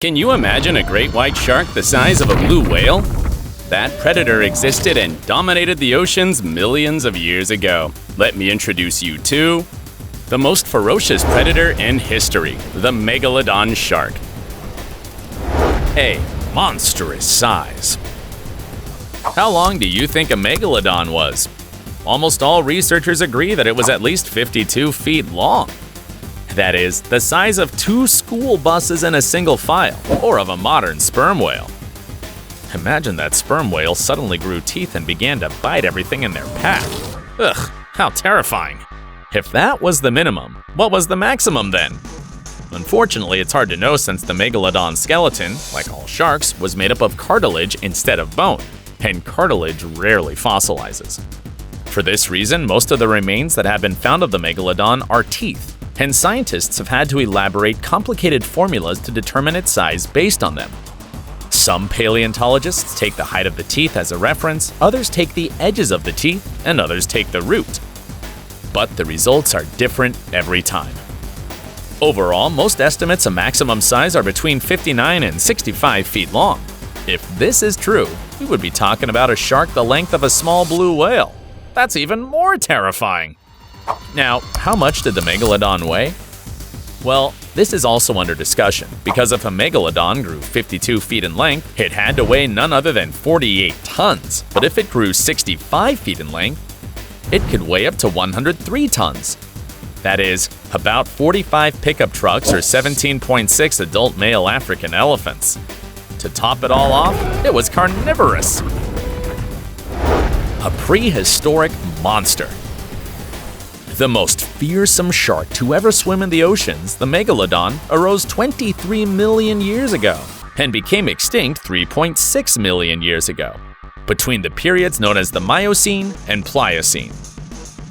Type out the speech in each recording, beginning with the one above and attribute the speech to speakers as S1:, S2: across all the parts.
S1: Can you imagine a great white shark the size of a blue whale? That predator existed and dominated the oceans millions of years ago. Let me introduce you to the most ferocious predator in history, the Megalodon Shark. A monstrous size. How long do you think a megalodon was? Almost all researchers agree that it was at least 52 feet long. That is, the size of 2 school buses in a single file, or of a modern sperm whale. Imagine that sperm whale suddenly grew teeth and began to bite everything in their path. Ugh, how terrifying. If that was the minimum, what was the maximum then? Unfortunately, it's hard to know since the megalodon skeleton, like all sharks, was made up of cartilage instead of bone, and cartilage rarely fossilizes. For this reason, most of the remains that have been found of the megalodon are teeth, and scientists have had to elaborate complicated formulas to determine its size based on them. Some paleontologists take the height of the teeth as a reference, others take the edges of the teeth, and others take the root. But the results are different every time. Overall, most estimates of maximum size are between 59 and 65 feet long. If this is true, we would be talking about a shark the length of a small blue whale. That's even more terrifying. Now, how much did the megalodon weigh? Well, this is also under discussion, because if a megalodon grew 52 feet in length, it had to weigh none other than 48 tons. But if it grew 65 feet in length, it could weigh up to 103 tons. That is, about 45 pickup trucks or 17.6 adult male African elephants. To top it all off, it was carnivorous. A prehistoric monster. The most fearsome shark to ever swim in the oceans, the Megalodon, arose 23 million years ago and became extinct 3.6 million years ago, between the periods known as the Miocene and Pliocene.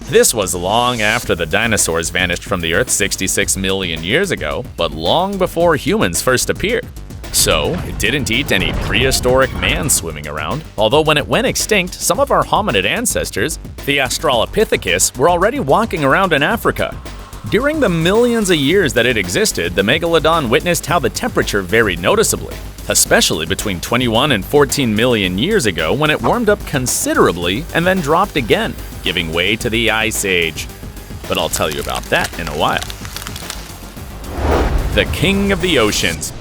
S1: This was long after the dinosaurs vanished from the Earth 66 million years ago, but long before humans first appeared. So, it didn't eat any prehistoric man swimming around, although when it went extinct, some of our hominid ancestors, the Australopithecus, were already walking around in Africa. During the millions of years that it existed, the Megalodon witnessed how the temperature varied noticeably, especially between 21 and 14 million years ago when it warmed up considerably and then dropped again, giving way to the Ice Age. But I'll tell you about that in a while. The king of the oceans.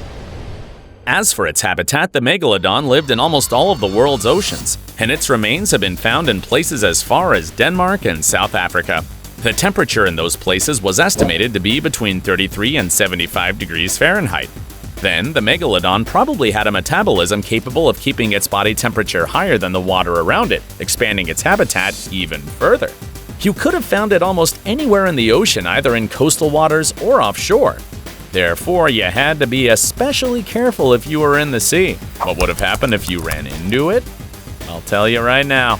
S1: As for its habitat, the Megalodon lived in almost all of the world's oceans, and its remains have been found in places as far as Denmark and South Africa. The temperature in those places was estimated to be between 33 and 75 degrees Fahrenheit. Then, the Megalodon probably had a metabolism capable of keeping its body temperature higher than the water around it, expanding its habitat even further. You could have found it almost anywhere in the ocean, either in coastal waters or offshore. Therefore, you had to be especially careful if you were in the sea. What would have happened if you ran into it? I'll tell you right now.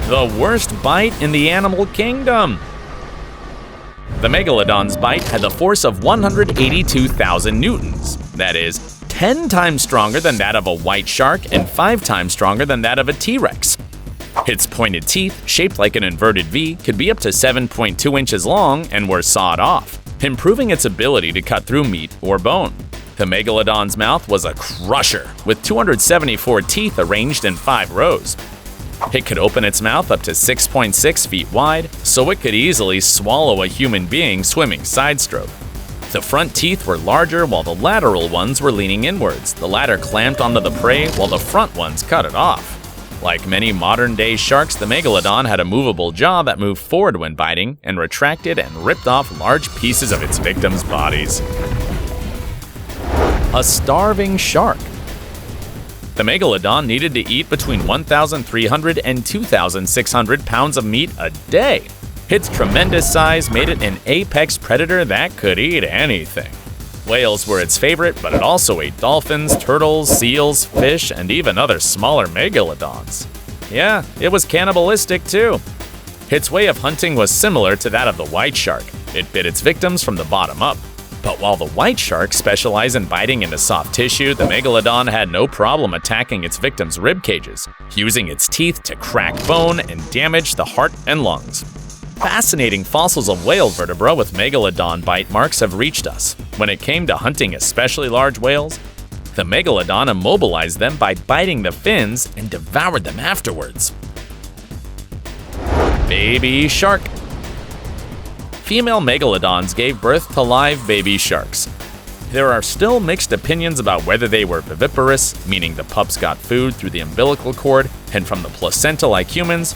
S1: The worst bite in the animal kingdom. The Megalodon's bite had the force of 182,000 newtons. That is, 10 times stronger than that of a white shark and 5 times stronger than that of a T-Rex. Its pointed teeth, shaped like an inverted V, could be up to 7.2 inches long and were sawed off, improving its ability to cut through meat or bone. The Megalodon's mouth was a crusher, with 274 teeth arranged in 5 rows. It could open its mouth up to 6.6 feet wide, so it could easily swallow a human being swimming side stroke. The front teeth were larger while the lateral ones were leaning inwards. The latter clamped onto the prey while the front ones cut it off. Like many modern-day sharks, the Megalodon had a movable jaw that moved forward when biting and retracted and ripped off large pieces of its victims' bodies. A starving shark. The Megalodon needed to eat between 1,300 and 2,600 pounds of meat a day. Its tremendous size made it an apex predator that could eat anything. Whales were its favorite, but it also ate dolphins, turtles, seals, fish, and even other smaller megalodons. Yeah, it was cannibalistic too. Its way of hunting was similar to that of the white shark. It bit its victims from the bottom up. But while the white shark specialized in biting into soft tissue, the Megalodon had no problem attacking its victims' rib cages, using its teeth to crack bone and damage the heart and lungs. Fascinating fossils of whale vertebra with megalodon bite marks have reached us. When it came to hunting especially large whales, the megalodon immobilized them by biting the fins and devoured them afterwards. Baby shark. Female megalodons gave birth to live baby sharks. There are still mixed opinions about whether they were viviparous, meaning the pups got food through the umbilical cord and from the placenta like humans,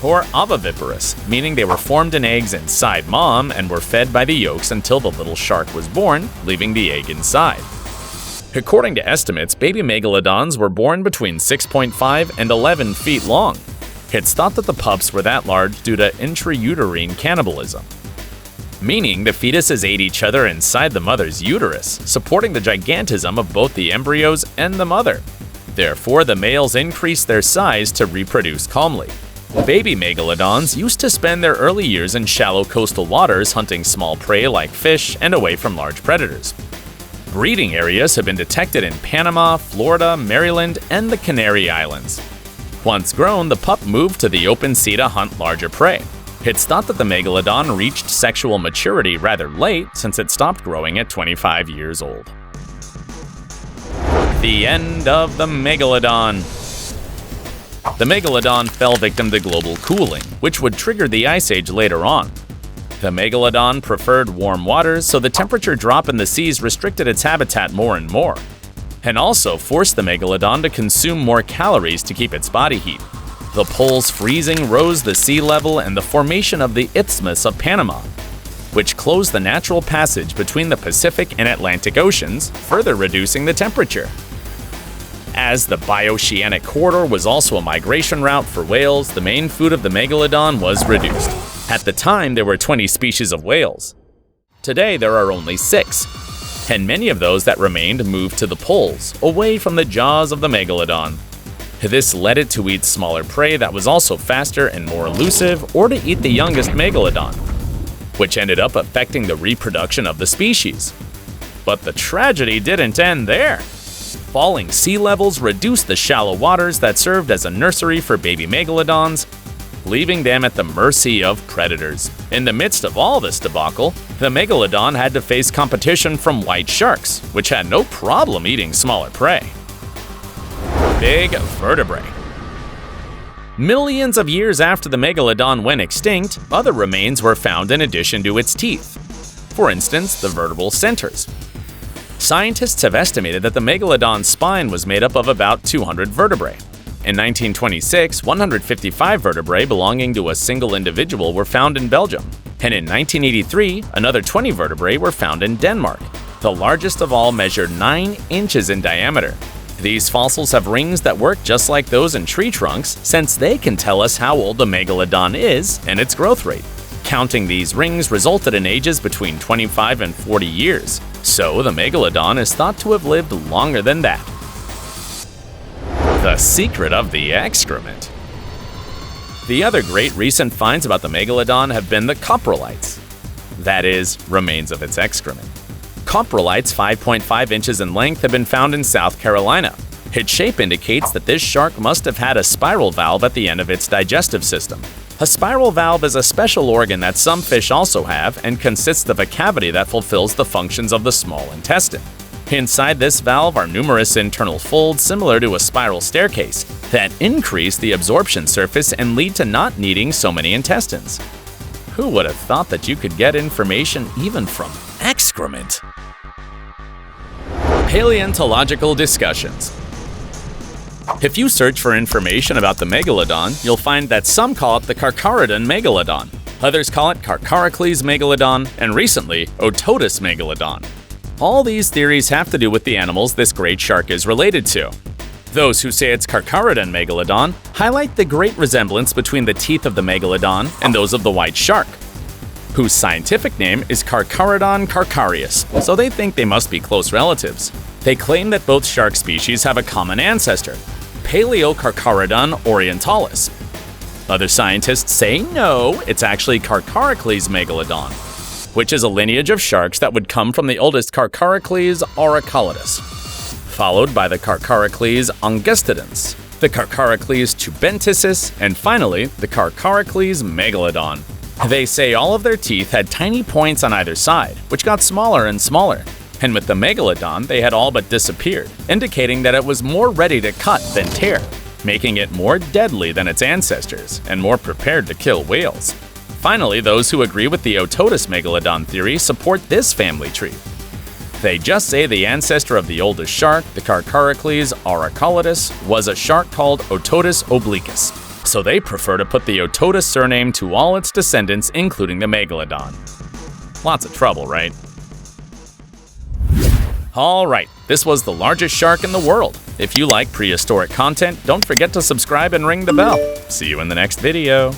S1: or ovoviviparous, meaning they were formed in eggs inside mom and were fed by the yolks until the little shark was born, leaving the egg inside. According to estimates, baby megalodons were born between 6.5 and 11 feet long. It's thought that the pups were that large due to intrauterine cannibalism, meaning the fetuses ate each other inside the mother's uterus, supporting the gigantism of both the embryos and the mother. Therefore, the males increased their size to reproduce calmly. Baby megalodons used to spend their early years in shallow coastal waters hunting small prey like fish and away from large predators. Breeding areas have been detected in Panama, Florida, Maryland, and the Canary Islands. Once grown, the pup moved to the open sea to hunt larger prey. It's thought that the megalodon reached sexual maturity rather late since it stopped growing at 25 years old. The end of the megalodon. The megalodon fell victim to global cooling, which would trigger the ice age later on. The megalodon preferred warm waters, so the temperature drop in the seas restricted its habitat more and more, and also forced the megalodon to consume more calories to keep its body heat. The poles freezing rose the sea level and the formation of the ISTHMUS of Panama, which closed the natural passage between the Pacific and Atlantic Oceans, further reducing the temperature. As the bioceanic corridor was also a migration route for whales, the main food of the megalodon was reduced. At the time, there were 20 species of whales. Today, there are only 6, and many of those that remained moved to the poles, away from the jaws of the megalodon. This led it to eat smaller prey that was also faster and more elusive, or to eat the youngest megalodon, which ended up affecting the reproduction of the species. But the tragedy didn't end there. Falling sea levels reduced the shallow waters that served as a nursery for baby megalodons, leaving them at the mercy of predators. In the midst of all this debacle, the megalodon had to face competition from white sharks, which had no problem eating smaller prey. Big vertebrae. Millions of years after the megalodon went extinct, other remains were found in addition to its teeth. For instance, the vertebral centers. Scientists have estimated that the megalodon's spine was made up of about 200 vertebrae. In 1926, 155 vertebrae belonging to a single individual were found in Belgium, and in 1983, another 20 vertebrae were found in Denmark. The largest of all measured 9 inches in diameter. These fossils have rings that work just like those in tree trunks, since they can tell us how old the megalodon is and its growth rate. Counting these rings resulted in ages between 25 and 40 years, so the megalodon is thought to have lived longer than that. The secret of the excrement. The other great recent finds about the megalodon have been the coprolites, that is, remains of its excrement. Coprolites 5.5 inches in length have been found in South Carolina. Its shape indicates that this shark must have had a spiral valve at the end of its digestive system. A spiral valve is a special organ that some fish also have and consists of a cavity that fulfills the functions of the small intestine. Inside this valve are numerous internal folds similar to a spiral staircase that increase the absorption surface and lead to not needing so many intestines. Who would have thought that you could get information even from excrement? Paleontological discussions. If you search for information about the megalodon, you'll find that some call it the Carcharodon megalodon, others call it Carcharocles megalodon, and recently, OTODUS megalodon. All these theories have to do with the animals this great shark is related to. Those who say it's Carcharodon megalodon highlight the great resemblance between the teeth of the megalodon and those of the white shark, whose scientific name is Carcharodon carcharias, so they think they must be close relatives. They claim that both shark species have a common ancestor, Paleocarcharodon orientalis. Other scientists say no, it's actually Carcharocles megalodon, which is a lineage of sharks that would come from the oldest Carcharocles auriculatus, followed by the Carcharocles angustidens, the Carcharocles tubensis, and finally the Carcharocles megalodon. They say all of their teeth had tiny points on either side, which got smaller and smaller. And with the Megalodon, they had all but disappeared, indicating that it was more ready to cut than tear, making it more deadly than its ancestors and more prepared to kill whales. Finally, those who agree with the OTODUS megalodon theory support this family tree. They just say the ancestor of the oldest shark, the Carcharocles auriculatus, was a shark called OTODUS obliquus. So they prefer to put the OTODUS surname to all its descendants, including the megalodon. Lots of trouble, right? Alright, this was the largest shark in the world. If you like prehistoric content, don't forget to subscribe and ring the bell. See you in the next video.